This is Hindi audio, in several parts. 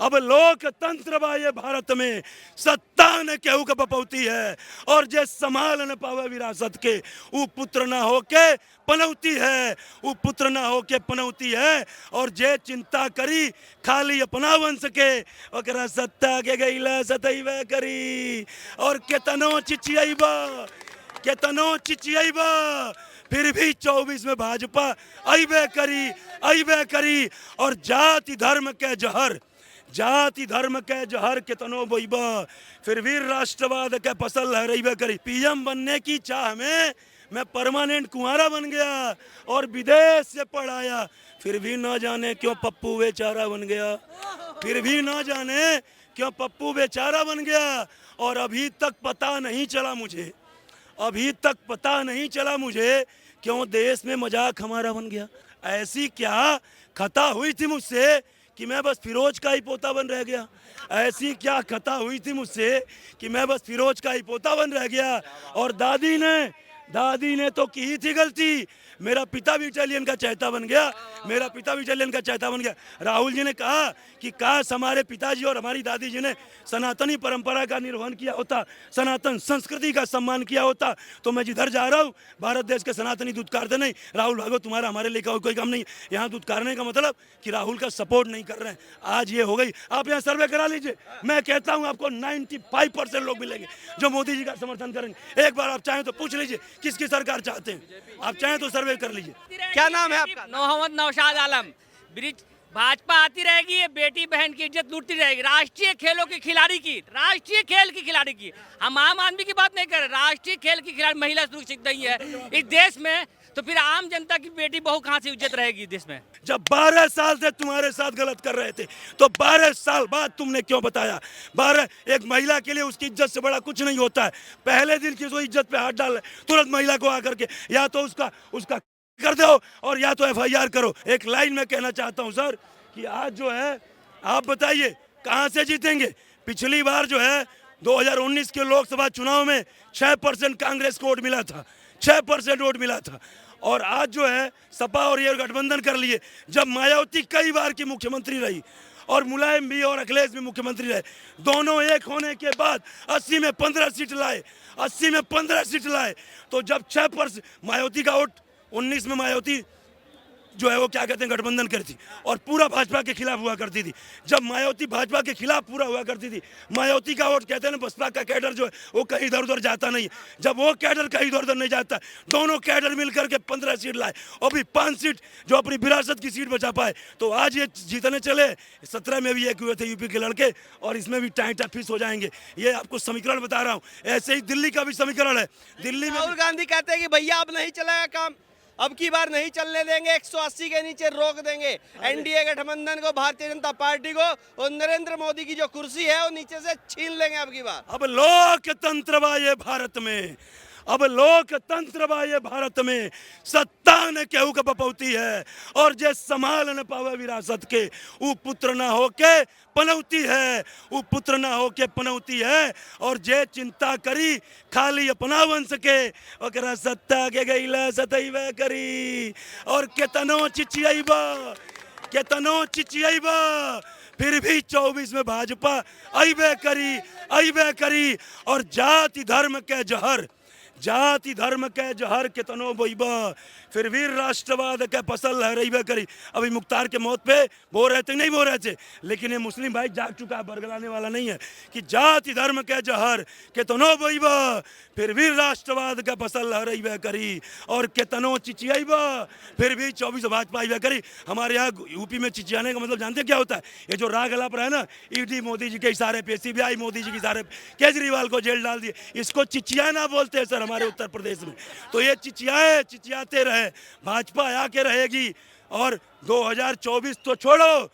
अब लोकतंत्र बा ये भारत में, सत्ता न केहू के बपौती है, और जे संभाल न पावे विरासत के ऊ पुत्र न होके पनौती है, ऊ पुत्र न होके पनौती है। और जे चिंता करी खाली अपना वंश के, ओकरा सत्ता के गईला सतैबे करी। और केतनो चिचियबा, केतनो चिचियबा, फिर भी 24 में भाजपा अइबे करी, अइबे करी। और जाति धर्म के जहर, जाति धर्म के जहर केतनो बोइबा, फिर भी राष्ट्रवाद के फसल लहराइबे करी। पीएम बनने की चाह में मैं परमानेंट कुंवारा बन गया और विदेश से पढ़ आया, फिर भी ना जाने क्यों पप्पू बेचारा बन गया, फिर भी ना जाने क्यों पप्पू बेचारा बन गया। और अभी तक पता नहीं चला मुझे, अभी तक पता नहीं चला मुझे क्यों देश में मजाक हमारा बन गया। ऐसी क्या खता हुई थी मुझसे कि मैं बस फिरोज का ही पोता बन रह गया। ऐसी क्या खता हुई थी मुझसे कि मैं बस फिरोज का ही पोता बन रह गया। और दादी ने तो की ही थी गलती। मेरा पिता भी इटालियन का चहेता बन गया, मेरा पिता भी इटालियन का चहेता बन गया। राहुल जी ने कहा कि काश हमारे पिताजी और हमारी दादी जी ने सनातनी परंपरा का निर्वहन किया होता, सनातन संस्कृति का सम्मान किया होता, तो मैं जिधर जा रहा हूँ भारत देश के सनातनी दुत्कारते नहीं। राहुल भागवत तुम्हारा हमारे लिए कोई काम नहीं। यहाँ दुत्कारने का मतलब कि राहुल का सपोर्ट नहीं कर रहे हैं। आज ये हो गई। आप यहाँ सर्वे करा लीजिए, मैं कहता हूँ आपको 95% लोग मिलेंगे जो मोदी जी का समर्थन करेंगे। एक बार आप चाहें तो पूछ लीजिए किसकी सरकार चाहते हैं, आप चाहें तो सर्वे कर लीजिए। क्या नाम है आपका? मोहम्मद नौशाद आलम। ब्रिज भाजपा आती रहेगी, ये बेटी बहन की इज्जत लूटती रहेगी। राष्ट्रीय खेलों की खिलाड़ी की, राष्ट्रीय खेल की खिलाड़ी की, हम आम आदमी की बात नहीं कर रहे। राष्ट्रीय खेल की खिलाड़ी महिला सुरक्षित नहीं है इस देश में, तो फिर आम जनता की बेटी बहू कहाँ से इज्जत रहेगी देश में? जब 12 साल से तुम्हारे साथ गलत कर रहे थे तो 12 साल बाद तुमने क्यों बताया? 12 एक महिला के लिए उसकी इज्जत से बड़ा कुछ नहीं होता है। पहले दिन की जो इज्जत पे हाथ डाल तुरंत महिला को आकर के या तो उसका कर दो और या तो FIR करो। एक लाइन में कहना चाहता हूं सर कि आज जो है आप बताइए कहां से जीतेंगे? पिछली बार जो है 2019 के लोकसभा चुनाव में 6% कांग्रेस को वोट मिला था, 6% वोट मिला था। और आज जो है सपा और ये गठबंधन कर लिए। जब मायावती कई बार की मुख्यमंत्री रही और मुलायम भी और अखिलेश भी मुख्यमंत्री रहे, दोनों एक होने के बाद 80 में 15 सीट लाए, 80 में 15 सीट लाए। तो जब 6% मायावती का वोट 19 में मायावती जो है वो क्या कहते हैं गठबंधन करती और पूरा भाजपा के खिलाफ हुआ करती थी। जब मायावती भाजपा के खिलाफ पूरा हुआ करती थी, मायावती का वोट कहते हैं ना बसपा का कैडर जो है वो कहीं इधर उधर जाता नहीं। जब वो कैडर कहीं इधर उधर नहीं जाता, दोनों कैडर मिलकर के 15 सीट लाए और भी 5 सीट जो अपनी विरासत की सीट बचा पाए। तो आज ये जीतने चले। 17 में भी एक हुए थे यूपी के लड़के और इसमें भी टाइट फिस हो जाएंगे। ये आपको समीकरण बता रहा हूँ। ऐसे ही दिल्ली का भी समीकरण है। दिल्ली में राहुल गांधी कहते हैं कि भैया अब नहीं चलेगा काम, अब की बार नहीं चलने देंगे, 180 के नीचे रोक देंगे एनडीए गठबंधन को, भारतीय जनता पार्टी को, और नरेंद्र मोदी की जो कुर्सी है वो नीचे से छीन लेंगे अब की बार। अब लोकतंत्र बा ये भारत में, अब लोकतंत्र बा ये भारत में, सत्ता न केहू के बपौती है, और जे संभाल न पावे विरासत के ऊ पुत्र न होके पनौती है, ऊ पुत्र न होके पनौती है। और जे चिंता करी खाली अपना वंश के, ओकरा सत्ता के गईला सतैबे करी। और केतनो चिचियबा, केतनो चिचियबा, फिर भी 24 में भाजपा अइबे करी, अइबे करी। और जाति धर्म के जहर, जाति धर्म के जहर केतनो बोइबा, फिर भी राष्ट्रवाद के फसल लहराइबे करी। अभी मुख्तार के मौत पे बो रहे थे नहीं बो रहे थे, लेकिन ये मुस्लिम भाई जाग चुका है, बरगलाने वाला नहीं है कि जाति धर्म के जहर केतनो बोइबा, फिर भी राष्ट्रवाद के फसल लहराइबे करी। और केतनो चिचियबा, फिर भी 24 भाजपा अइबे करी। हमारे यहाँ यूपी में चिचियाने का मतलब जानते क्या होता है? ये जो राग अलाप रहा है ना, ईडी मोदी जी के इशारे पे, CBI मोदी जी के इशारे पे केजरीवाल को जेल डाल दिए, इसको चिचियाना बोलते हैं सर हमारे उत्तर प्रदेश में। तो ये चिचियाते रहे, भाजपा आके रहेगी। और 2024 तो छोड़ो,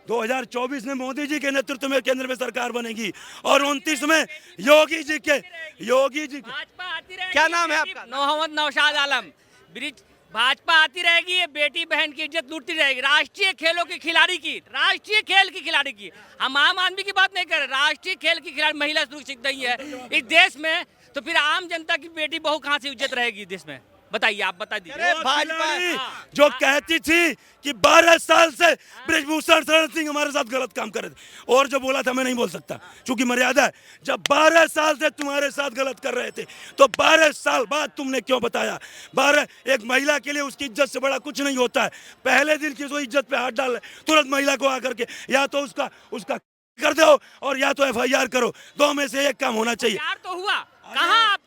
2024 में मोदी जी के नेतृत्व में केंद्र में सरकार बनेगी और 29 में योगी जी की भाजपा आती रहेगी। क्या नाम है आपका? मोहम्मद नौशाद आलम। ब्रिज भाजपा आती रहेगी, ये बेटी बहन की इज्जत लूटती रहेगी। राष्ट्रीय खेलों की खिलाड़ी की, राष्ट्रीय खेल की खिलाड़ी की, हम आम आदमी की बात नहीं कर रहे। राष्ट्रीय खेल की खिलाड़ी महिला सुरक्षित नहीं है इस देश में, तो फिर आम जनता की बेटी बहू कहाँ से इज्जत रहेगी देश में? बताइए, आप बता दीजिए। अरे भाजपा खिलाड़ी जो कहती थी कि 12 साल से ब्रिजभूषण शरण सिंह हमारे साथ गलत काम कर रहे थे, और जो बोला था मैं नहीं बोल सकता क्योंकि मर्यादा है। जब 12 साल से तुम्हारे साथ गलत कर रहे थे तो 12 साल बाद तुमने क्यों बताया? 12 एक महिला के लिए उसकी इज्जत से बड़ा कुछ नहीं होता है। पहले दिन की जो इज्जत पे हाथ डाल तुरंत महिला को आकर के या तो उसका कर दो और या तो FIR करो, दो में से एक काम होना चाहिए। यार तो हुआ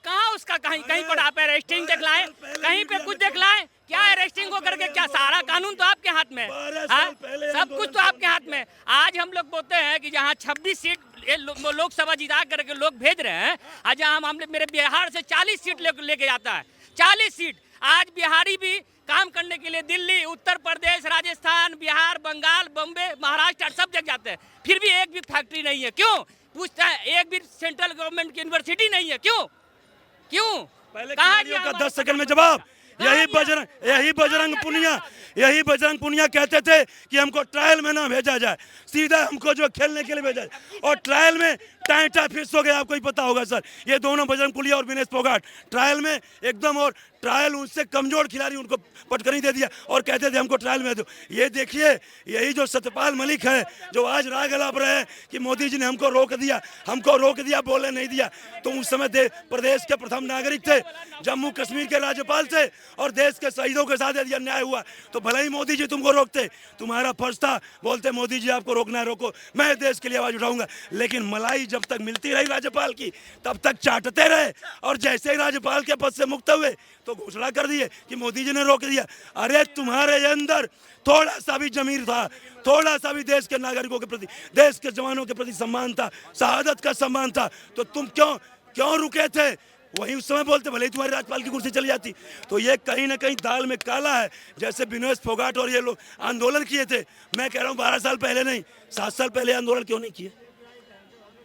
कहाँ उसका कहीं पर आप अरेस्टिंग दिखलाएं, कहीं पे कुछ दिखलाएं क्या? अरेस्टिंग को करके क्या? सारा कानून तो आपके हाथ में है, सब कुछ तो आपके हाथ में। आज हम लोग बोलते हैं कि जहाँ 26 सीट लोकसभा जिता करके लोग भेज रहे हैं, आज जहाँ मामले मेरे बिहार से 40 सीट लेके जाता है, 40 सीट। आज बिहारी भी काम करने के लिए दिल्ली, उत्तर प्रदेश, राजस्थान, बिहार, बंगाल, बम्बे, महाराष्ट्र सब जगह जाते हैं, फिर भी एक भी फैक्ट्री नहीं है। क्यों? पूछता है, एक भी सेंट्रल गवर्नमेंट की यूनिवर्सिटी नहीं है। क्यों? पहले खिलाड़ियों का 10 सेकंड में जवाब। यही बजरंग पुनिया कहते थे कि हमको ट्रायल में ना भेजा जाए, सीधा हमको जो खेलने के लिए भेजा जाए, और ट्रायल में टाइटा फिक्स हो गया। आपको ही पता होगा सर, ये दोनों बजरंग पुनिया और विनेश फोगाट ट्रायल में एकदम, और ट्रायल उससे कमजोर खिलाड़ी उनको पटकनी दे दिया और कहते थे हमको ट्रायल में दो। ये देखिए, यही जो सत्यपाल मलिक है जो आज राग अलाप रहे हैं कि मोदी जी ने हमको रोक दिया, बोलने नहीं दिया। तो उस समय प्रदेश के प्रथम नागरिक थे, जम्मू कश्मीर के राज्यपाल थे, और देश के शहीदों के साथ यदि अन्याय हुआ तो भले ही मोदी जी तुमको रोकते, तुम्हारा फर्ज था, बोलते मोदी जी आपको रोकना है रोको, मैं देश के लिए आवाज उठाऊंगा। लेकिन मलाई जब तक मिलती रही राज्यपाल की तब तक चाटते रहे, और जैसे ही राज्यपाल के पद से मुक्त हुए तो घोषणा कर दिए कि मोदी जी ने रोक दिया। अरे तुम्हारे अंदर थोड़ा सा भी जमीर था, थोड़ा सा भी देश के नागरिकों के प्रति, देश के जवानों के प्रति सम्मान था, शहादत का सम्मान था, तो तुम क्यों रुके थे? वही उस समय बोलते, भले ही तुम्हारी राज्यपाल की कुर्सी चली जाती। तो ये कहीं ना कहीं दाल में काला है। जैसे विनेश फोगाट और ये लोग आंदोलन किए थे, मैं कह रहा हूँ 12 साल पहले नहीं, 7 साल पहले आंदोलन क्यों नहीं किए?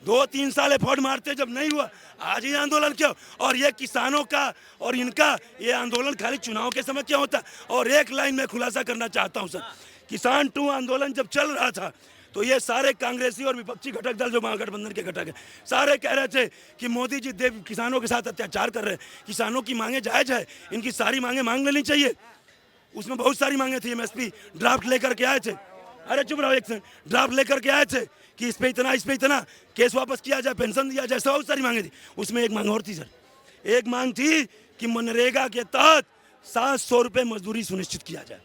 2-3 साल एफर्ट मारते, जब नहीं हुआ आज ही आंदोलन क्यों? और ये किसानों का और इनका ये आंदोलन खाली चुनाव के समय क्यों होता? और एक लाइन में खुलासा करना चाहता हूं सर, किसान 2 आंदोलन जब चल रहा था तो ये सारे कांग्रेसी और विपक्षी घटक दल जो महागठबंधन के घटक है, सारे कह रहे थे कि मोदी जी किसानों के साथ अत्याचार कर रहे हैं, किसानों की मांगे जायज है, इनकी सारी मांगे मांग लेनी चाहिए। उसमें बहुत सारी मांगे थी, MSP ड्राफ्ट लेकर के आए थे। अरे चुप रहो एक सेकंड, ड्राफ्ट लेकर के आए थे कि इस पे इतना केस वापस किया जाए, पेंशन दिया जाए, बहुत सारी मांगे थी। उसमें एक मांग और थी सर, एक मांग थी कि मनरेगा के तहत 700 रुपये मजदूरी सुनिश्चित किया जाए,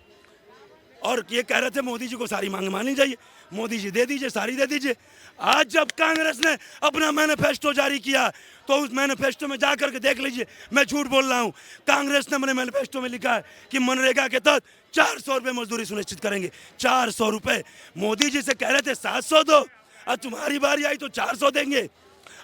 और ये कह रहे थे मोदी जी को सारी मांग माननी चाहिए, मोदी जी दे दीजिए, सारी दे दीजिए। आज जब कांग्रेस ने अपना मैनिफेस्टो जारी किया तो उस मैनिफेस्टो में जाकर के देख लीजिए, मैं झूठ बोल रहा हूं, कांग्रेस ने अपने मैनिफेस्टो में लिखा है कि मनरेगा के तहत 400 रुपये मजदूरी सुनिश्चित करेंगे। 400 रुपये मोदी जी से कह रहे थे 700 दो, और तुम्हारी बारी आई तो 400 देंगे,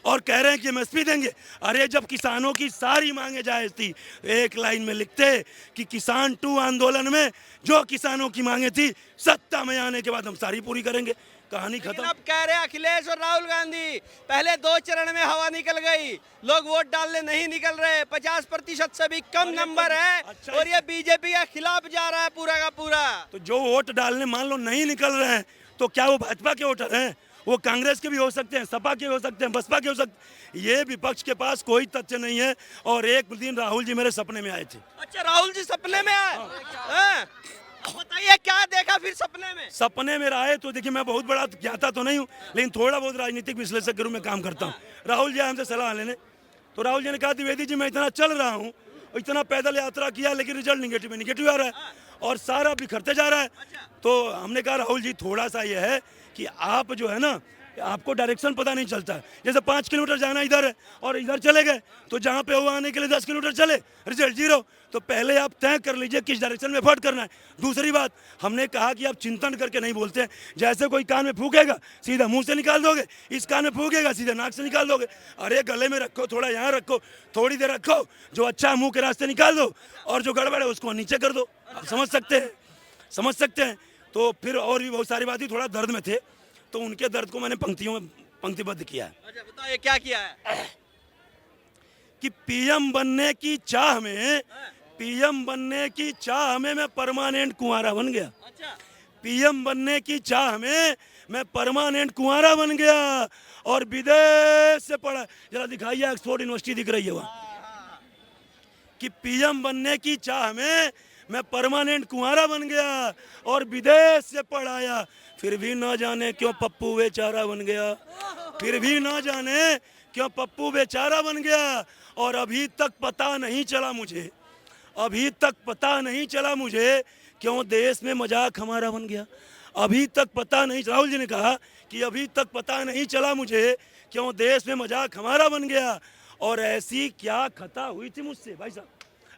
और कह रहे हैं कि MSP देंगे। अरे जब किसानों की सारी मांगे जायज थी, एक लाइन में लिखते कि किसान 2 आंदोलन में जो किसानों की मांगे थी, सत्ता में आने के बाद हम सारी पूरी करेंगे। कहानी खत्म। अब कह रहे अखिलेश और राहुल गांधी, पहले 2 चरण में हवा निकल गई, लोग वोट डालने नहीं निकल रहे, 50% से भी कम नंबर है, अच्छा, और ये बीजेपी के खिलाफ जा रहा है पूरा का पूरा। तो जो वोट डालने मान लो नहीं निकल रहे हैं, तो क्या वो भाजपा के वोटर हैं? वो कांग्रेस के भी हो सकते हैं, सपा के हो सकते हैं, बसपा के हो सकते हैं। ये विपक्ष के पास कोई तथ्य नहीं है। और एक दिन राहुल जी मेरे सपने में आए थे। अच्छा, राहुल जी सपने में आए? हाँ। बताइए क्या देखा फिर सपने में? सपने में आए तो देखिए, मैं बहुत बड़ा ज्ञाता तो नहीं हूँ, लेकिन थोड़ा बहुत राजनीतिक विश्लेषक के रूप में काम करता हूँ। राहुल जी आए हमसे सलाह लेने, तो राहुल जी ने कहा द्विवेदी जी मैं इतना चल रहा हूँ, इतना पैदल यात्रा किया, लेकिन रिजल्ट निगेटिव आ रहा है और सारा बिखरते जा रहा है। तो हमने कहा राहुल जी थोड़ा सा ये है कि आप जो है ना, आपको डायरेक्शन पता नहीं चलता है। जैसे 5 किलोमीटर जाना इधर है और इधर चले गए, तो जहाँ पे वो आने के लिए 10 किलोमीटर चले, रिजल्ट 0। तो पहले आप तय कर लीजिए किस डायरेक्शन में एफर्ट करना है। दूसरी बात, हमने कहा कि आप चिंतन करके नहीं बोलते हैं। जैसे कोई कान में फूकेगा सीधा मुंह से निकाल दोगे, इस कान में फूकेगा सीधा नाक से निकाल दोगे। अरे गले में रखो, थोड़ा यहाँ रखो, थोड़ी देर रखो, जो अच्छा है मुंह के रास्ते निकाल दो, और जो गड़बड़ है उसको नीचे कर दो। आप समझ सकते हैं। तो फिर और भी बहुत सारी बातें, थोड़ा दर्द में थे, तो उनके दर्द को मैंने पंक्तियों में पंक्तिबद्ध किया है। अच्छा बताइए क्या किया है? कि पीएम बनने की चाह में मैं परमानेंट कुंवारा बन गया। अच्छा, पीएम बनने की चाह में मैं परमानेंट कुंवारा बन गया, और विदेश से पढ़ा, जरा दिखाइए ऑक्सफोर्ड यूनिवर्सिटी दिख रही है वहाँ, कि पीएम बनने की चाह में मैं परमानेंट कुंवारा बन गया और विदेश से पढ़ आया, फिर भी ना जाने क्यों पप्पू बेचारा बन गया, फिर भी ना जाने क्यों पप्पू बेचारा बन गया। और अभी तक पता नहीं चला मुझे, अभी तक पता नहीं चला मुझे क्यों देश में मजाक हमारा बन गया। अभी तक पता नहीं, राहुल जी ने कहा कि अभी तक पता नहीं चला मुझे क्यों देश में मजाक हमारा बन गया। और ऐसी क्या खता हुई थी मुझसे भाई साहब,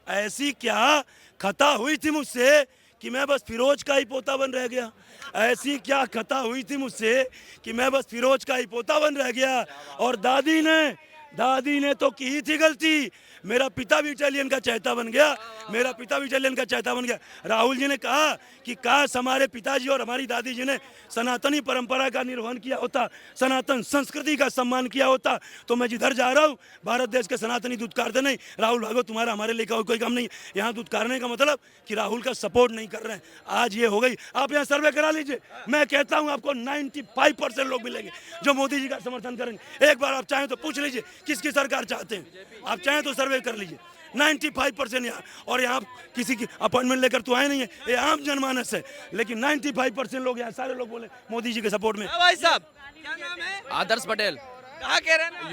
ऐसी क्या खता हुई थी मुझसे कि मैं बस फिरोज का ही पोता बन रह गया। ऐसी क्या खता हुई थी मुझसे कि मैं बस फिरोज का ही पोता बन रह गया। और दादी ने तो की ही थी गलती, मेरा पिता भी इटालियन का चहेता बन गया, मेरा पिता भी इटालियन का चहेता बन गया। राहुल जी ने कहा कि काश हमारे पिताजी और हमारी दादी जी ने सनातनी परंपरा का निर्वहन किया होता, सनातन संस्कृति का सम्मान किया होता, तो मैं जिधर जा रहा हूँ भारत देश के सनातनी दुत्कारते नहीं। राहुल भागो, तुम्हारा हमारे लेकर कोई काम नहीं। यहाँ दुत्कारने का मतलब कि राहुल का सपोर्ट नहीं कर रहे हैं। आज ये हो गई, आप यहाँ सर्वे करा लीजिए, मैं कहता हूँ आपको 95% लोग मिलेंगे जो मोदी जी का समर्थन करेंगे। एक बार आप चाहें तो पूछ लीजिए किसकी सरकार चाहते हैं, आप चाहें तो सर्वे कर लीजिए। 95% यहाँ, और यहाँ किसी की अपॉइंटमेंट लेकर तो आए नहीं है, ये आम जनमानस है, लेकिन 95% लोग यहाँ सारे लोग बोले मोदी जी के सपोर्ट में। भाई साहब क्या नाम है? आदर्श पटेल, कहाँ के रहना?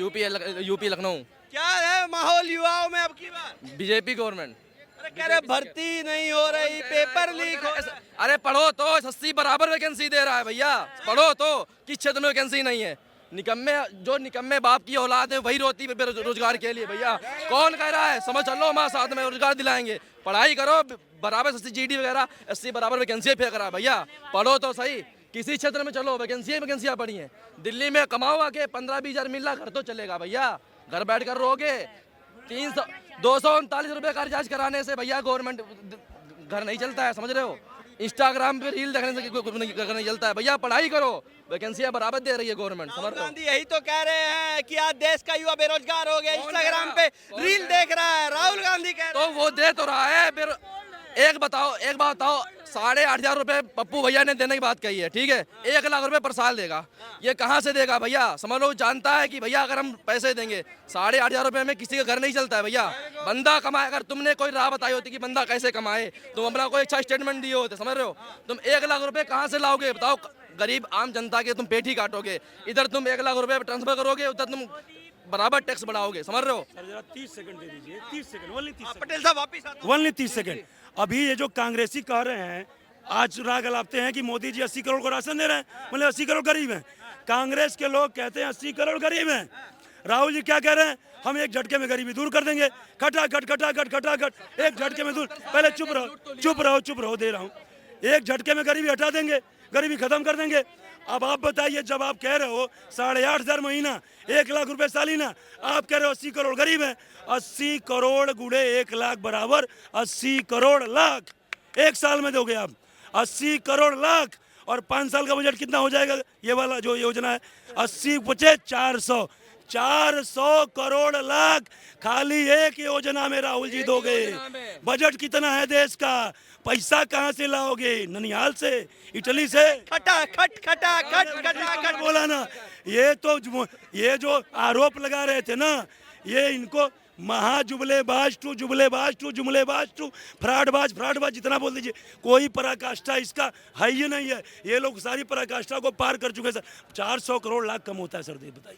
यूपी लखनऊ। क्या है माहौल युवाओं में अब की बार? BJP government. अरे कह रहे भर्ती नहीं हो रही, पेपर लीक हो। अरे पढ़ो तो, 80 बराबर वैकेंसी दे रहा है भैया, पढ़ो तो। किस क्षेत्र में वैकेंसी नहीं है? निकम्मे बाप की औलाद है वही रोती है रोजगार के लिए भैया। कौन कह रहा है? समझ चलो, हमारे साथ में रोजगार दिलाएंगे। पढ़ाई करो, बराबर 80 GD वगैरह 80 बराबर वैकेंसी फेंक रहा है भैया। पढ़ो तो सही, किसी क्षेत्र में चलो, वैकेंसियाँ पड़ी हैं। दिल्ली में कमाओ आके 15-20 हज़ार मिल रहा, घर तो चलेगा भैया। घर बैठ कर रहोगे, 239 रुपये का रिचार्ज कराने से भैया गवर्नमेंट घर नहीं चलता है, समझ रहे हो? इंस्टाग्राम पे रील देखने से घर नहीं चलता है भैया। पढ़ाई करो, वैकेंसियां बराबर दे रही है गवर्नमेंट, समझ रहे हो? गांधी यही तो कह रहे हैं कि आज देश का युवा बेरोजगार हो गया, इंस्टाग्राम पे रील देख रहा है। राहुल गांधी कह रहे हैं। तो वो दे तो रहा है, फिर एक बात बताओ, 8,500 रुपए पप्पू भैया ने देने की बात कही है, ठीक है? 1 लाख रुपए पर साल देगा, ये कहाँ से देगा भैया? समझ लो, जानता है कि भैया अगर हम पैसे देंगे 8,500 रुपए में किसी का घर नहीं चलता है भैया। बंदा कमाए, अगर तुमने कोई राह बताई होती कि बंदा कैसे कमाए, तुम अपना कोई अच्छा स्टेटमेंट दिए होते, समझ रहे हो? तुम 1 लाख रुपए कहाँ से लाओगे बताओ? गरीब आम जनता के तुम पेट ही काटोगे। इधर तुम 1 लाख रुपए ट्रांसफर करोगे, उधर तुम बराबर टैक्स बढ़ाओगे, समझ रहे हो? सर जरा 30 सेकंड दे दीजिए, 30 सेकंड, ओनली 30 सेकंड, पटेल साहब वापिस आते हैं। Only 30 second. अभी ये जो कांग्रेसी कह रहे हैं, आज राग अलापते हैं कि मोदी जी 80 करोड़ को राशन दे रहे हैं, मतलब 80 करोड़ गरीब हैं। कांग्रेस के लोग कहते हैं 80 करोड़ गरीब हैं। राहुल जी क्या कह रहे हैं? हम एक झटके में गरीबी दूर कर देंगे, खटाखट एक झटके में दूर। पहले चुप रहो, दे रहा हूँ। एक झटके में गरीबी हटा देंगे, गरीबी खत्म कर देंगे। अब आप बताइए, जब आप कह रहे हो 8,500 महीना, 1 लाख रुपए सालीना, आप कह रहे हो 80 करोड़ गरीब हैं। 80 करोड़ गुड़े 1 लाख बराबर 80 करोड़ लाख एक साल में दोगे आप। 80 करोड़ लाख, और 5 साल का बजट कितना हो जाएगा? ये वाला जो योजना है, 80 बचे 400 करोड़ लाख खाली एक योजना में राहुल जी दोगे। बजट कितना है देश का? पैसा कहाँ से लाओगे? ननिहाल से, इटली से? खटाखट बोला ना। ये जो आरोप लगा रहे थे ना, ये इनको महाजुमलेबाज टू फ्रॉडबाज जितना बोल दीजिए, कोई पराकाष्ठा इसका है ही नहीं है। ये लोग सारी पराकाष्ठा को पार कर चुके हैं सर। 400 करोड़ लाख कम होता है सर, बताइए।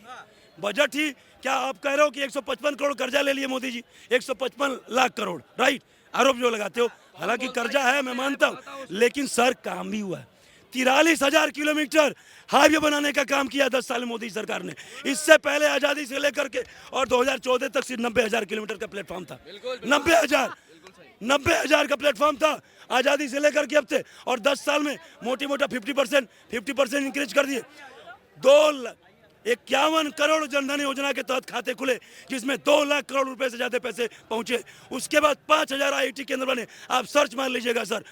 बजट ही क्या आप कह रहे हो कि 155 करोड़ कर्जा ले लिए मोदी जी? 155 लाख करोड़, राइट? आरोप जो लगाते हो, हालांकि कर्जा है मैं मानता हूँ, लेकिन सर काम भी हुआ है। 43,000 किलोमीटर हाईवे बनाने का काम किया 10 साल में मोदी सरकार ने। इससे पहले आज़ादी से लेकर के और 2014 तक सिर्फ 90,000 किलोमीटर का प्लेटफॉर्म था। 90,000 का प्लेटफॉर्म था आज़ादी से लेकर के अब से, और 10 साल में मोटा 50% इंक्रीज कर दिए। 251 करोड़ जनधन योजना के तहत खाते खुले, जिसमें 2 लाख करोड़ रुपए से ज्यादा पैसे पहुंचे। उसके बाद 5,000 IIT केंद्र बने। आप सर्च मार लीजिएगा सर,